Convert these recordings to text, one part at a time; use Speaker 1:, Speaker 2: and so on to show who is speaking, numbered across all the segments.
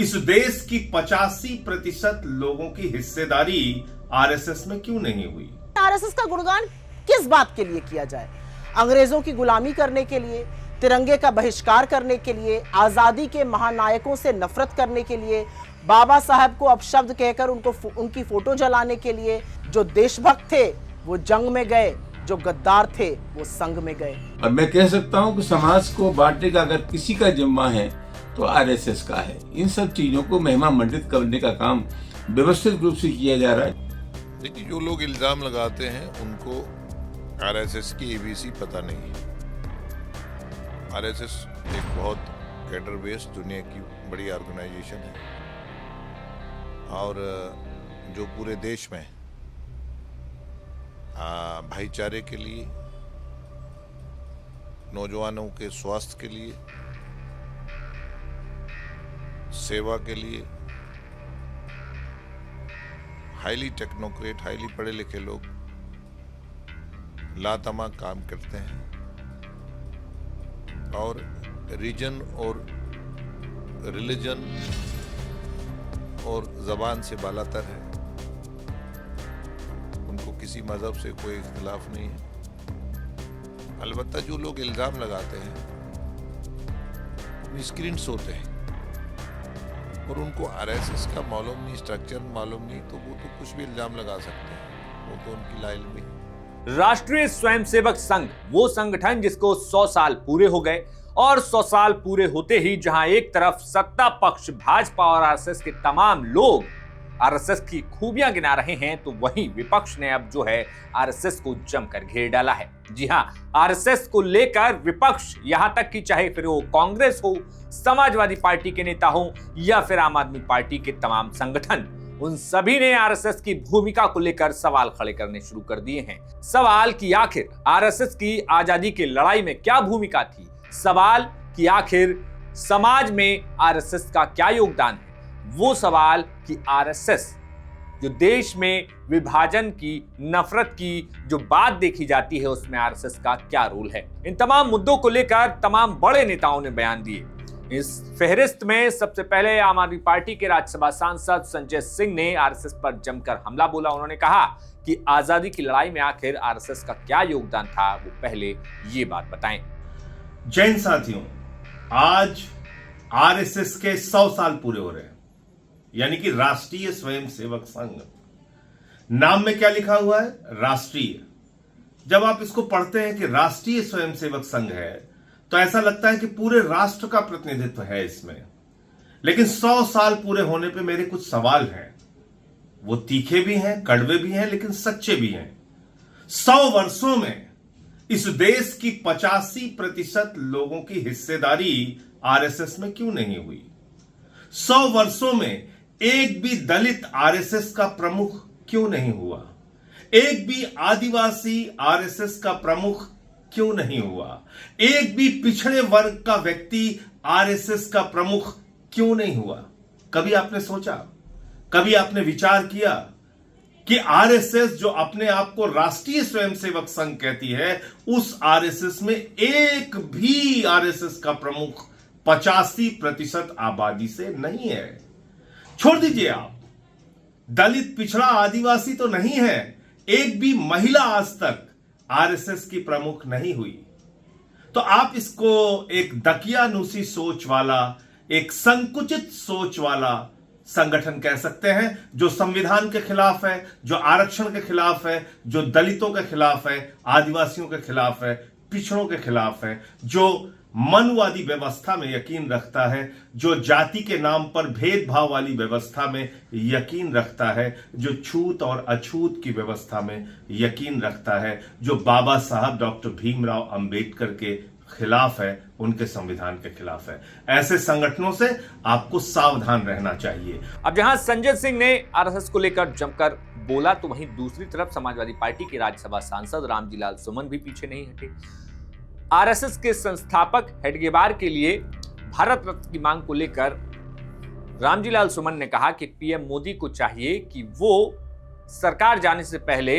Speaker 1: इस देश की 85% लोगों की हिस्सेदारी आरएसएस में क्यों नहीं हुई?
Speaker 2: आरएसएस का गुणगान किस बात के लिए किया जाए? अंग्रेजों की गुलामी करने के लिए, तिरंगे का बहिष्कार करने के लिए, आजादी के महानायकों से नफरत करने के लिए, बाबा साहब को अपशब्द कहकर उनकी फोटो जलाने के लिए। जो देशभक्त थे वो जंग में गए, जो गद्दार थे वो संग में गए।
Speaker 3: और मैं कह सकता हूं कि समाज को बांटने का अगर किसी का जिम्मा है तो आरएसएस का है। इन सब चीजों को महिमा मंडित करने का काम व्यवस्थित रूप से किया जा रहा है।
Speaker 4: देखिए, जो लोग इल्जाम लगाते हैं उनको आरएसएस की एबीसी पता नहीं है। आरएसएस एक बहुत कैडर बेस्ड दुनिया की बड़ी ऑर्गेनाइजेशन है और जो पूरे देश में भाईचारे के लिए, नौजवानों के स्वास्थ्य के लिए, सेवा के लिए हाईली टेक्नोक्रेट, हाईली पढ़े लिखे लोग लातमा काम करते हैं और रीजन और रिलीजन और जबान से बालातर है। उनको किसी मजहब से कोई इख्तिलाफ नहीं है। अलबत्ता जो लोग इल्जाम लगाते हैं मिसक्रींट्स होते हैं और उनको आरएसएस का मालूम नहीं, स्ट्रक्चर मालूम नहीं, तो वो तो कुछ भी इल्जाम लगा सकते हैं। वो तो उनकी लाइन में।
Speaker 5: राष्ट्रीय स्वयंसेवक संघ वो संगठन जिसको 100 साल पूरे हो गए और 100 साल पूरे होते ही जहां एक तरफ सत्ता पक्ष भाजपा और आरएसएस के तमाम लोग आरएसएस की खूबियां गिना रहे हैं, तो वहीं विपक्ष ने अब जो है आरएसएस को जमकर घेर डाला है। जी हां, आरएसएस को लेकर विपक्ष, यहां तक कि चाहे फिर वो कांग्रेस हो, समाजवादी पार्टी के नेता हो या फिर आम आदमी पार्टी के तमाम संगठन, उन सभी ने आरएसएस की भूमिका को लेकर सवाल खड़े करने शुरू कर दिए हैं। सवाल कि आखिर आरएसएस की आजादी की लड़ाई में क्या भूमिका थी, सवाल कि आखिर समाज में आरएसएस का क्या योगदान है, वो सवाल कि आरएसएस जो देश में विभाजन की, नफरत की जो बात देखी जाती है, उसमें आरएसएस का क्या रोल है। इन तमाम मुद्दों को लेकर तमाम बड़े नेताओं ने बयान दिए। इस फहरिस्त में सबसे पहले आम आदमी पार्टी के राज्यसभा सांसद संजय सिंह ने आरएसएस पर जमकर हमला बोला। उन्होंने कहा कि आजादी की लड़ाई में आखिर आरएसएस का क्या योगदान था, वो पहले ये बात बताएं।
Speaker 1: जैन साथियों, आज आरएसएस के 100 साल पूरे हो रहे हैं, यानी कि राष्ट्रीय स्वयंसेवक संघ। नाम में क्या लिखा हुआ है? राष्ट्रीय। जब आप इसको पढ़ते हैं कि राष्ट्रीय स्वयंसेवक संघ है, तो ऐसा लगता है कि पूरे राष्ट्र का प्रतिनिधित्व है इसमें। लेकिन 100 साल पूरे होने पे मेरे कुछ सवाल हैं। वो तीखे भी हैं, कड़वे भी हैं, लेकिन सच्चे भी हैं। 100 वर्षों में इस देश की 85% लोगों की हिस्सेदारी आरएसएस में क्यों नहीं हुई? 100 वर्षों में एक भी दलित आरएसएस का प्रमुख क्यों नहीं हुआ? एक भी आदिवासी आरएसएस का प्रमुख क्यों नहीं हुआ? एक भी पिछड़े वर्ग का व्यक्ति आरएसएस का प्रमुख क्यों नहीं हुआ? कभी आपने सोचा, कभी आपने विचार किया कि आरएसएस जो अपने आप को राष्ट्रीय स्वयंसेवक संघ कहती है, उस आरएसएस में एक भी आरएसएस का प्रमुख 85% आबादी से नहीं है। छोड़ दीजिए आप, दलित, पिछड़ा, आदिवासी तो नहीं है, एक भी महिला आज तक आरएसएस की प्रमुख नहीं हुई। तो आप इसको एक दकियानूसी सोच वाला, एक संकुचित सोच वाला संगठन कह सकते हैं, जो संविधान के खिलाफ है, जो आरक्षण के खिलाफ है, जो दलितों के खिलाफ है, आदिवासियों के खिलाफ है, पिछड़ों के खिलाफ है, जो मनुवादी व्यवस्था में यकीन रखता है, जो जाति के नाम पर भेदभाव वाली व्यवस्था में यकीन रखता है, जो छूत और अछूत की व्यवस्था में यकीन रखता है, जो बाबा साहब डॉक्टर भीमराव अंबेडकर के खिलाफ है, उनके संविधान के खिलाफ है। ऐसे संगठनों से आपको सावधान रहना चाहिए।
Speaker 5: अब जहां संजय सिंह ने आरएसएस को लेकर जमकर बोला, तो वहीं दूसरी तरफ समाजवादी पार्टी के राज्यसभा सांसद रामजीलाल सुमन भी पीछे नहीं हटे। आरएसएस के संस्थापक हेडगेवार के लिए भारत रत्न की मांग को लेकर रामजीलाल सुमन ने कहा कि पीएम मोदी को चाहिए कि वो सरकार जाने से पहले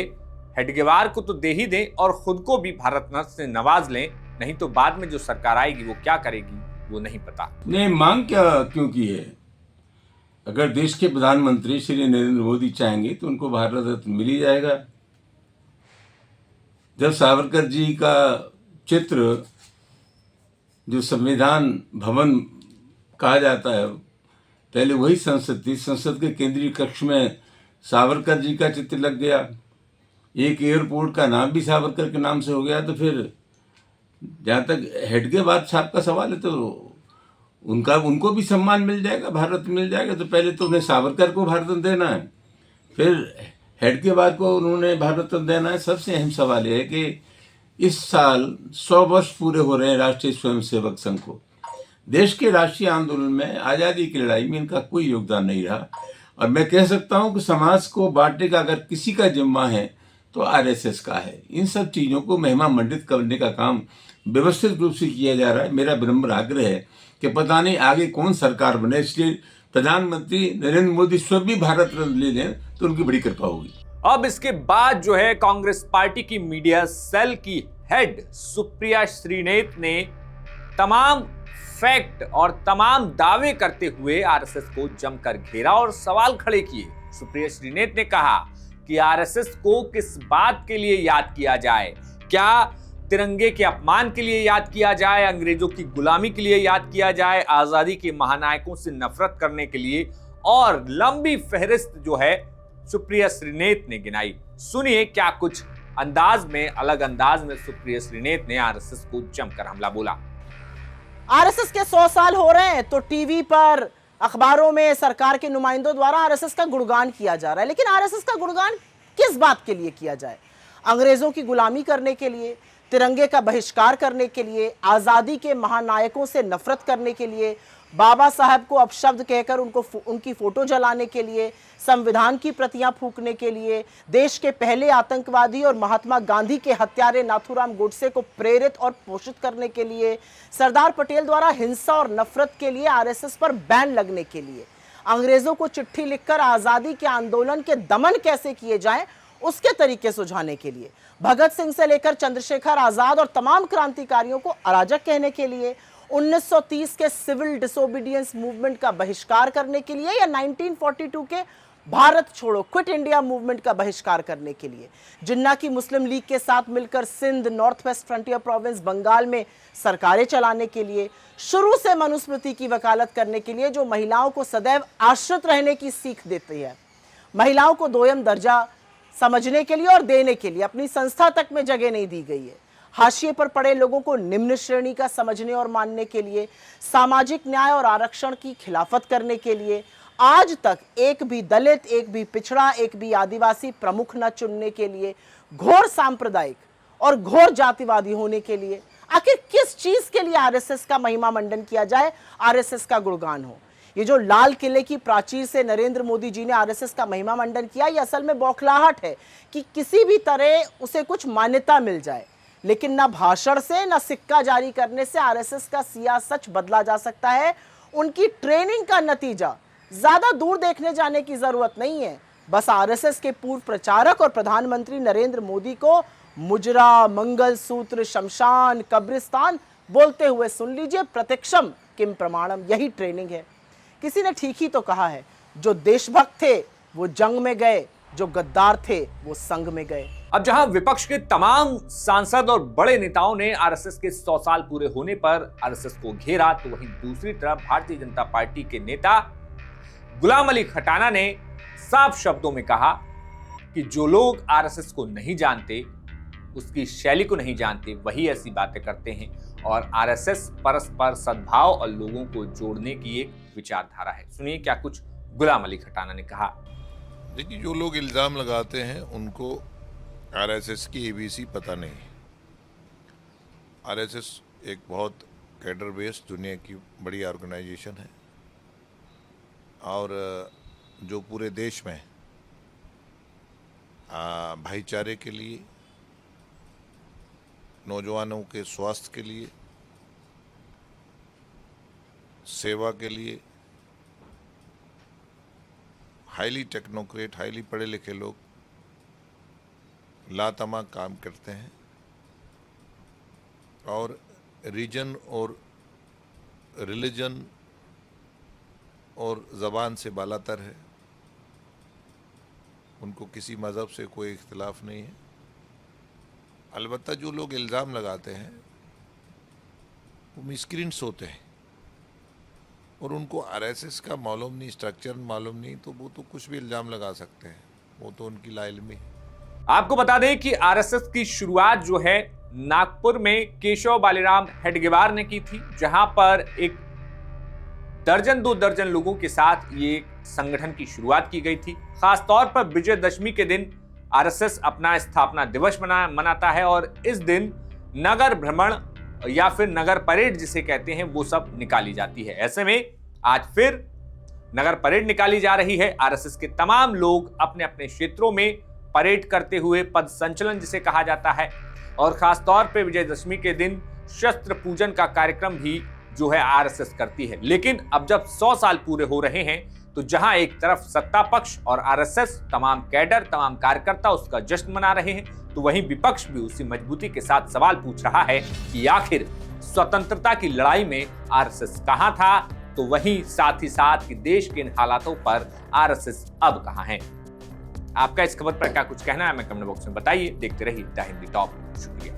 Speaker 5: हेडगेवार को तो दे ही दें और खुद को भी भारत रत्न से नवाज लें, नहीं तो बाद में जो सरकार आएगी वो क्या करेगी वो नहीं पता।
Speaker 3: ने मांग क्या क्यों की है? अगर देश के प्रधानमंत्री श्री नरेंद्र मोदी चाहेंगे तो उनको भारत रत्न मिल ही जाएगा। जब सावरकर जी का चित्र जो संविधान भवन कहा जाता है, पहले वही संसद थी, संसद के केंद्रीय कक्ष में सावरकर जी का चित्र लग गया, एक एयरपोर्ट का नाम भी सावरकर के नाम से हो गया, तो फिर जहाँ तक हेडगेवार साहब का सवाल है तो उनको भी सम्मान मिल जाएगा, भारत मिल जाएगा। तो पहले तो उन्हें सावरकर को भारत रत्न देना है, फिर हेडगेवार को उन्होंने भारत रत्न देना है। सबसे अहम सवाल यह है कि इस साल 100 वर्ष पूरे हो रहे हैं राष्ट्रीय स्वयंसेवक संघ को। देश के राष्ट्रीय आंदोलन में, आज़ादी की लड़ाई में इनका कोई योगदान नहीं रहा, और मैं कह सकता हूं कि समाज को बांटने का अगर किसी का जिम्मा है तो आरएसएस का है। इन सब चीज़ों को महिमा मंडित करने का काम व्यवस्थित रूप से किया जा रहा है। मेरा विनम्र आग्रह है कि पता नहीं आगे कौन सरकार बने, इसलिए प्रधानमंत्री नरेंद्र मोदी स्वयं भी भारत रत्न ले लें तो उनकी बड़ी कृपा होगी।
Speaker 5: अब इसके बाद जो है कांग्रेस पार्टी की मीडिया सेल की हेड सुप्रिया श्रीनेत ने तमाम फैक्ट और तमाम दावे करते हुए आरएसएस को जमकर घेरा और सवाल खड़े किए। सुप्रिया श्रीनेत ने कहा कि आरएसएस को किस बात के लिए याद किया जाए, क्या तिरंगे के अपमान के लिए याद किया जाए, अंग्रेजों की गुलामी के लिए याद किया जाए, आजादी के महानायकों से नफरत करने के लिए, और लंबी फहरिस्त जो है सुप्रिया श्रीनेत ने गिनाई। सुनिए क्या कुछ अंदाज में, अलग अंदाज में सुप्रिया श्रीनेत ने आरएसएस को जमकर हमला बोला।
Speaker 2: आरएसएस के 100 साल हो रहे हैं तो टीवी पर, अखबारों में सरकार के नुमाइंदों द्वारा आरएसएस का गुणगान किया जा रहा है, लेकिन आरएसएस का गुणगान किस बात के लिए किया जाए? अंग्रेजों की गुलामी करने के लिए, तिरंगे का बहिष्कार करने के लिए, आजादी के महानायकों से नफरत करने के लिए, बाबा साहब को अपशब्द कहकर उनकी फोटो जलाने के लिए, संविधान की प्रतियां फूंकने के लिए, देश के पहले आतंकवादी और महात्मा गांधी के हत्यारे नाथूराम गोडसे को प्रेरित और पोषित करने के लिए, सरदार पटेल द्वारा हिंसा और नफरत के लिए आरएसएस पर बैन लगने के लिए, अंग्रेजों को चिट्ठी लिखकर आजादी के आंदोलन के दमन कैसे किए जाएं उसके तरीके सुझाने के लिए, भगत सिंह से लेकर चंद्रशेखर आजाद और तमाम क्रांतिकारियों को अराजक कहने के लिए, 1930 के सिविल डिसोबीडियंस मूवमेंट का बहिष्कार करने के लिए, या 1942 के भारत छोड़ो क्विट इंडिया मूवमेंट का बहिष्कार करने के लिए, जिन्ना की मुस्लिम लीग के साथ मिलकर Sindh, North West Frontier Province, Bengal में सरकारें चलाने के लिए, शुरू से मनुस्मृति की वकालत करने के लिए जो महिलाओं को सदैव आश्रित रहने की सीख देती है, महिलाओं को दोयम दर्जा समझने के लिए और देने के लिए अपनी संस्था तक में जगह नहीं दी गई है, हाशिए पर पड़े लोगों को निम्न श्रेणी का समझने और मानने के लिए, सामाजिक न्याय और आरक्षण की खिलाफत करने के लिए, आज तक एक भी दलित, एक भी पिछड़ा, एक भी आदिवासी प्रमुख न चुनने के लिए, घोर सांप्रदायिक और घोर जातिवादी होने के लिए, आखिर किस चीज के लिए आरएसएस का महिमा मंडन किया जाए, आरएसएस का गुणगान हो? ये जो लाल किले की प्राचीर से नरेंद्र मोदी जी ने आरएसएस का महिमा मंडन किया, ये असल में बौखलाहट है कि किसी भी तरह उसे कुछ मान्यता मिल जाए, लेकिन ना भाषण से, ना सिक्का जारी करने से आरएसएस का सिया सच बदला जा सकता है। उनकी ट्रेनिंग का नतीजा, ज्यादा दूर देखने जाने की जरूरत नहीं है, बस आरएसएस के पूर्व प्रचारक और प्रधानमंत्री नरेंद्र मोदी को मुजरा, मंगलसूत्र, शमशान, कब्रिस्तान बोलते हुए सुन लीजिए। प्रत्यक्षम किम प्रमाणम, यही ट्रेनिंग है। किसी ने ठीक ही तो कहा है, जो देशभक्त थे वो जंग में गए, जो गद्दार थे वो संग में गए।
Speaker 5: अब जहां विपक्ष के तमाम सांसद और बड़े नेताओं ने आरएसएस के 100 साल पूरे होने पर आरएसएस को घेरा, तो वहीं दूसरी तरफ भारतीय जनता पार्टी के नेता गुलाम अली खटाना ने साफ शब्दों में कहा कि जो लोग आरएसएस को नहीं जानते, उसकी शैली को नहीं जानते, वही ऐसी बातें करते हैं, और आरएसएस परस्पर सद्भाव और लोगों को जोड़ने की एक विचारधारा है। सुनिए क्या कुछ गुलाम अली खटाना ने कहा।
Speaker 4: देखिए, जो लोग इल्जाम लगाते हैं उनको आरएसएस की एबीसी पता नहीं। आरएसएस एक बहुत कैडर बेस्ड दुनिया की बड़ी ऑर्गेनाइजेशन है, और जो पूरे देश में भाईचारे के लिए, नौजवानों के स्वास्थ्य के लिए, सेवा के लिए हाईली टेक्नोक्रेट, हाईली पढ़े लिखे लोग लातमा काम करते हैं, और रीजन और रिलीजन और ज़बान से बालातर है। उनको किसी मज़हब से कोई इख्तिलाफ नहीं है। अलबत्ता जो लोग इल्ज़ाम लगाते हैं वो मिसक्रींट्स होते हैं और उनको आरएसएस का मालूम नहीं, स्ट्रक्चर मालूम नहीं, तो वो तो कुछ भी इल्ज़ाम लगा सकते हैं। वो तो उनकी लाइल्मी है।
Speaker 5: आपको बता दें कि आरएसएस की शुरुआत जो है नागपुर में केशव बालीराम हेडगेवार ने की थी, जहां पर एक दर्जन 2 दर्जन लोगों के साथ ये संगठन की शुरुआत की गई थी। खासतौर पर विजयदशमी के दिन आरएसएस अपना स्थापना दिवस मनाता है और इस दिन नगर भ्रमण या फिर नगर परेड जिसे कहते हैं वो सब निकाली जाती है। ऐसे में आज फिर नगर परेड निकाली जा रही है। आरएसएस के तमाम लोग अपने अपने क्षेत्रों में परेड करते हुए पद संचलन जिसे कहा जाता है और खासतौर पर विजयदशमी के दिन शस्त्र पूजन का कार्यक्रम भी जो है आरएसएस करती है। लेकिन अब जब 100 साल पूरे हो रहे हैं तो जहां एक तरफ सत्ता पक्ष और आरएसएस तमाम कैडर, तमाम कार्यकर्ता उसका जश्न मना रहे हैं, तो वहीं विपक्ष भी उसी मजबूती के साथ सवाल पूछ रहा है कि आखिर स्वतंत्रता की लड़ाई में आरएसएस कहां था, तो वहीं साथ ही साथ कि देश के इन हालातों पर आरएसएस अब कहां है। आपका इस खबर पर क्या कुछ कहना है हमें कमेंट बॉक्स में बताइए। देखते रहिए द हिंदी टॉप। शुक्रिया।